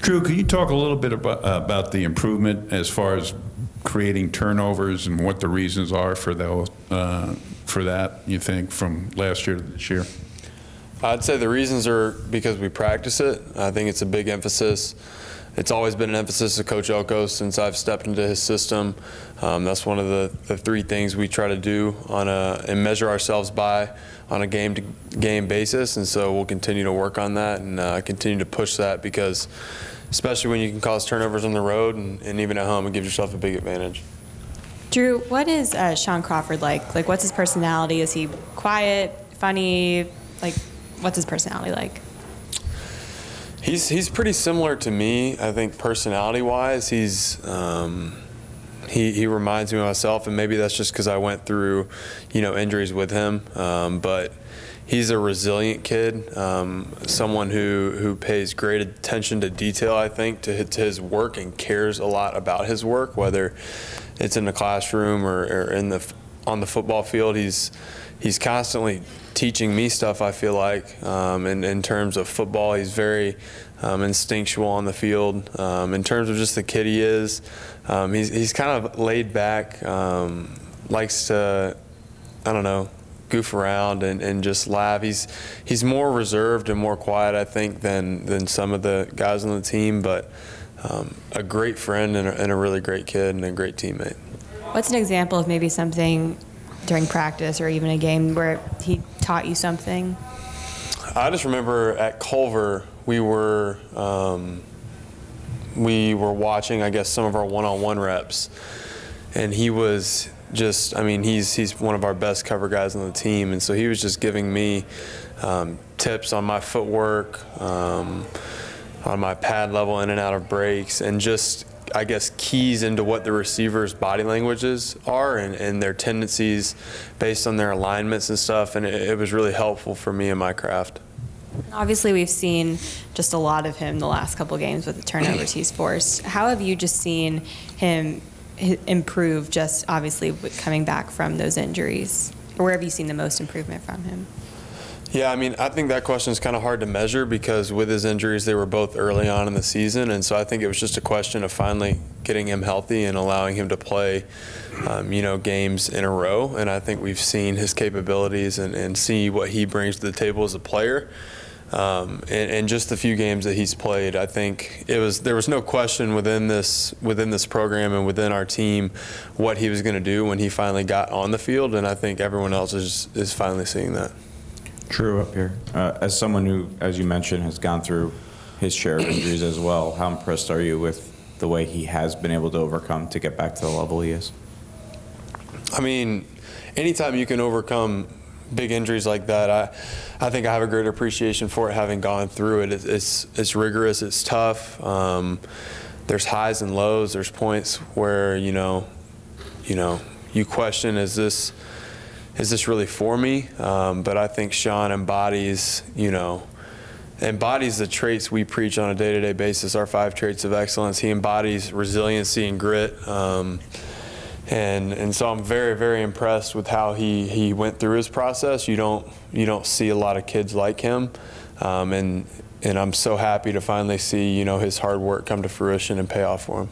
Drue, could you talk a little bit about the improvement as far as creating turnovers and what the reasons are for those, for that, you think, from last year to this year? I'd say the reasons are because we practice it. I think it's a big emphasis. It's always been an emphasis of Coach Elko since I've stepped into his system. That's one of the three things we try to do and measure ourselves by on a game-to-game basis, and so we'll continue to work on that and continue to push that, because especially when you can cause turnovers on the road and even at home, it gives yourself a big advantage. Drue, what is Shaun Crawford like? Like, what's his personality? Is he quiet, funny? Like, what's his personality like? He's pretty similar to me, I think, personality-wise. He reminds me of myself, and maybe that's just because I went through, injuries with him. But he's a resilient kid, someone who pays great attention to detail, I think, to his work, and cares a lot about his work, whether it's in the classroom or on the football field. He's constantly teaching me stuff, I feel like, in terms of football. He's very instinctual on the field. In terms of just the kid he is, he's kind of laid back, likes to, I don't know, goof around and just laugh. He's more reserved and more quiet, I think, than some of the guys on the team, but a great friend and a really great kid and a great teammate. What's an example of maybe something during practice or even a game where he taught you something? I just remember at Culver we were watching, I guess, some of our one-on-one reps, and he was just, I mean, he's one of our best cover guys on the team, and so he was just giving me tips on my footwork, on my pad level in and out of breaks, and just, I guess, keys into what the receivers' body languages are and their tendencies based on their alignments and stuff, and it was really helpful for me in my craft. Obviously, we've seen just a lot of him the last couple games with the turnovers he's forced. How have you just seen him improve, just obviously coming back from those injuries? Or where have you seen the most improvement from him? Yeah, I mean, I think that question is kind of hard to measure, because with his injuries, they were both early on in the season, and so I think it was just a question of finally getting him healthy and allowing him to play, games in a row. And I think we've seen his capabilities and see what he brings to the table as a player. And just the few games that he's played, I think there was no question within this program and within our team what he was going to do when he finally got on the field, and I think everyone else is finally seeing that. Drue, up here, as someone who, as you mentioned, has gone through his share of injuries as well, how impressed are you with the way he has been able to overcome to get back to the level he is? I mean, anytime you can overcome big injuries like that, I think I have a great appreciation for it, having gone through it. It's rigorous, it's tough. There's highs and lows. There's points where you question, is this really for me? But I think Shaun embodies the traits we preach on a day-to-day basis, our 5 traits of excellence. He embodies resiliency and grit. And so I'm very, very impressed with how he went through his process. You don't see a lot of kids like him, and I'm so happy to finally see his hard work come to fruition and pay off for him.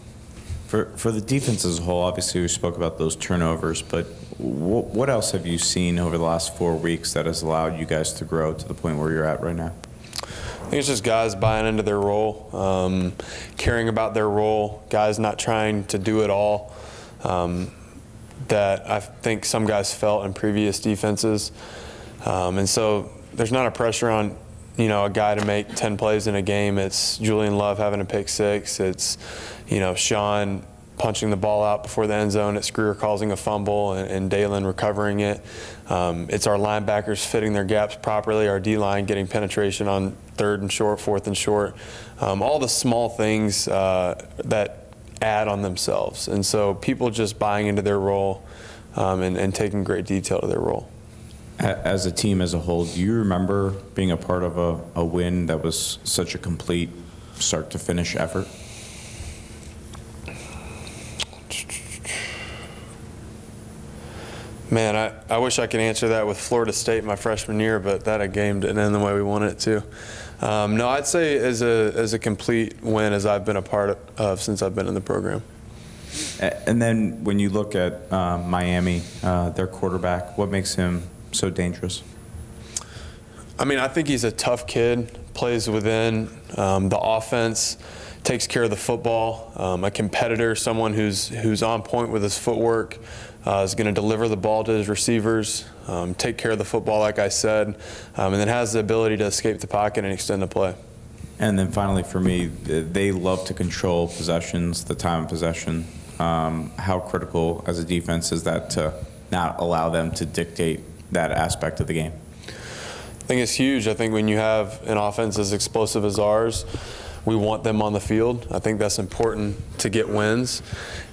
For the defense as a whole, obviously we spoke about those turnovers, but what else have you seen over the last 4 weeks that has allowed you guys to grow to the point where you're at right now? I think it's just guys buying into their role, caring about their role, guys not trying to do it all. That I think some guys felt in previous defenses. And so there's not a pressure on, a guy to make 10 plays in a game. It's Julian Love having a pick 6. It's, Shaun punching the ball out before the end zone. It's Greer causing a fumble and Dalen recovering it. It's our linebackers fitting their gaps properly, our D-line getting penetration on 3rd and short, 4th and short. All the small things that add on themselves, and so people just buying into their role and taking great detail to their role. As a team as a whole, do you remember being a part of a win that was such a complete start to finish effort? Man, I wish I could answer that with Florida State my freshman year, but that game didn't end the way we wanted it to. No, I'd say as a complete win as I've been a part of since I've been in the program. And then when you look at Miami, their quarterback, what makes him so dangerous? I mean, I think he's a tough kid, plays within the offense, takes care of the football, a competitor, someone who's on point with his footwork, is going to deliver the ball to his receivers, take care of the football, like I said, and then has the ability to escape the pocket and extend the play. And then finally for me, they love to control possessions, the time of possession. How critical as a defense is that to not allow them to dictate that aspect of the game? I think it's huge. I think when you have an offense as explosive as ours, we want them on the field. I think that's important to get wins.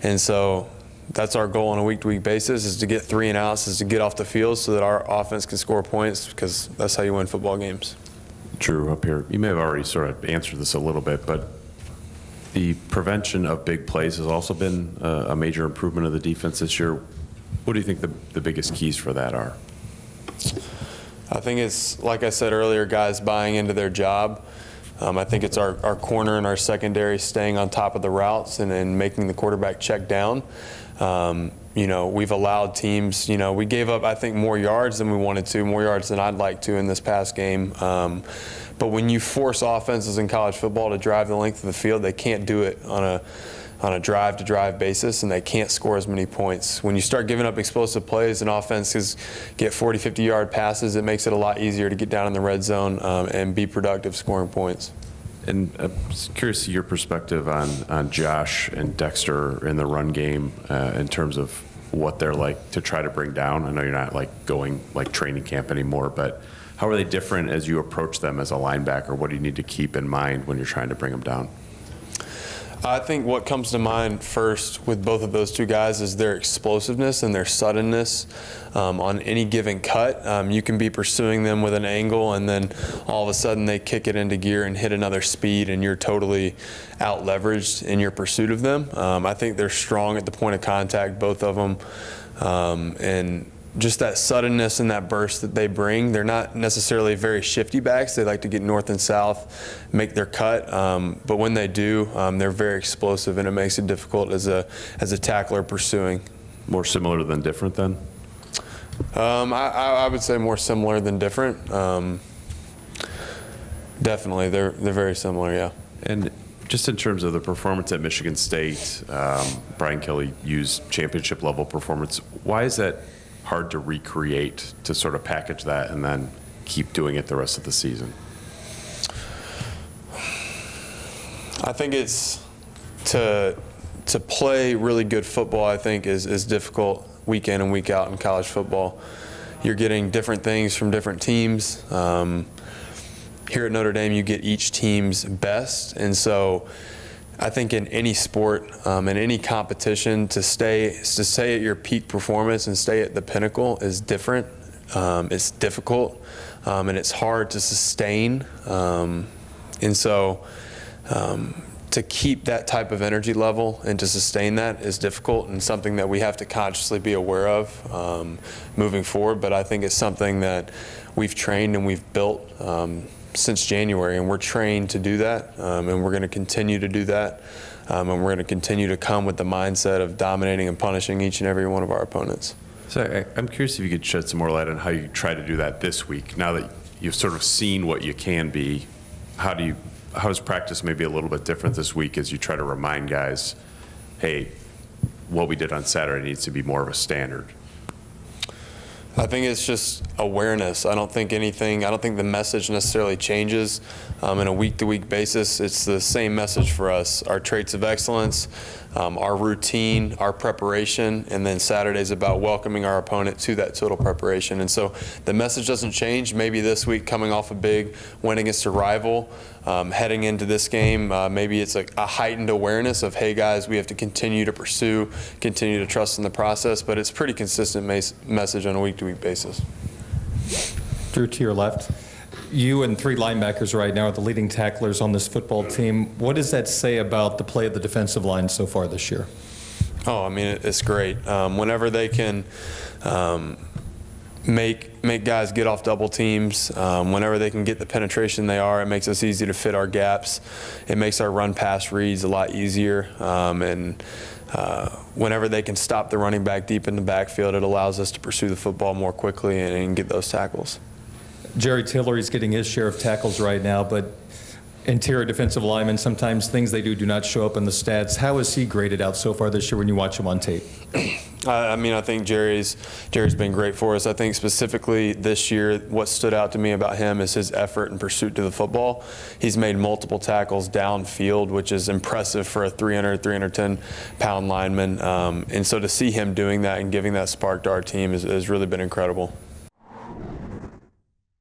And so that's our goal on a week-to-week basis, is to get 3 and outs, is to get off the field so that our offense can score points, because that's how you win football games. Drue, up here, you may have already sort of answered this a little bit, but the prevention of big plays has also been a major improvement of the defense this year. What do you think the biggest keys for that are? I think it's, like I said earlier, guys buying into their job. I think it's our corner and our secondary staying on top of the routes and making the quarterback check down. You know, we've allowed teams, you know, we gave up, I think, more yards than we wanted to, more yards than I'd like to in this past game. But when you force offenses in college football to drive the length of the field, they can't do it on a drive-to-drive basis, and they can't score as many points. When you start giving up explosive plays and offenses get 40, 50-yard passes, it makes it a lot easier to get down in the red zone and be productive scoring points. And I'm curious your perspective on Josh and Dexter in the run game in terms of what they're like to try to bring down. I know you're not like going like training camp anymore, but how are they different as you approach them as a linebacker? What do you need to keep in mind when you're trying to bring them down? I think what comes to mind first with both of those two guys is their explosiveness and their suddenness on any given cut. You can be pursuing them with an angle, and then all of a sudden they kick it into gear and hit another speed, and you're totally out-leveraged in your pursuit of them. I think they're strong at the point of contact, both of them, and just that suddenness and that burst that they bring. They're not necessarily very shifty backs. They like to get north and south, make their cut. But when they do, they're very explosive, and it makes it difficult as a tackler pursuing. More similar than different then? I would say more similar than different. Definitely, they're very similar, yeah. And just in terms of the performance at Michigan State, Brian Kelly used championship level performance. Why is that hard to recreate, to sort of package that and then keep doing it the rest of the season? I think it's to play really good football, I think, is difficult week in and week out in college football. You're getting different things from different teams. Here at Notre Dame, you get each team's best, and so I think in any sport, in any competition, to stay at your peak performance and stay at the pinnacle is different. It's difficult, and it's hard to sustain. And so to keep that type of energy level and to sustain that is difficult, and something that we have to consciously be aware of moving forward. But I think it's something that we've trained and we've built since January, and we're trained to do that, and we're going to continue to do that, and we're going to continue to come with the mindset of dominating and punishing each and every one of our opponents. So I'm curious if you could shed some more light on how you try to do that this week. Now that you've sort of seen what you can be, how is practice maybe a little bit different this week as you try to remind guys, hey, what we did on Saturday needs to be more of a standard? I think it's just awareness. I don't think the message necessarily changes on a week-to-week basis. It's the same message for us. Our traits of excellence, our routine, our preparation, and then Saturday's about welcoming our opponent to that total preparation. And so the message doesn't change. Maybe this week, coming off a big win against a rival, heading into this game, maybe it's a heightened awareness of, hey guys, we have to continue to pursue, continue to trust in the process, but it's pretty consistent message on a week-to-week basis. Drue, to your left, you and 3 linebackers right now are the leading tacklers on this football team. What does that say about the play of the defensive line so far this year? Oh, I mean, it's great. Whenever they can make guys get off double teams. Whenever they can get the penetration they are, it makes us easy to fit our gaps. It makes our run pass reads a lot easier. Whenever they can stop the running back deep in the backfield, it allows us to pursue the football more quickly and get those tackles. Jerry Tillery's getting his share of tackles right now, but interior defensive linemen, sometimes things they do not show up in the stats. How is he graded out so far this year when you watch him on tape? I mean, I think Jerry's been great for us. I think specifically this year, what stood out to me about him is his effort and pursuit to the football. He's made multiple tackles downfield, which is impressive for a 310-pound lineman. And so to see him doing that and giving that spark to our team has really been incredible.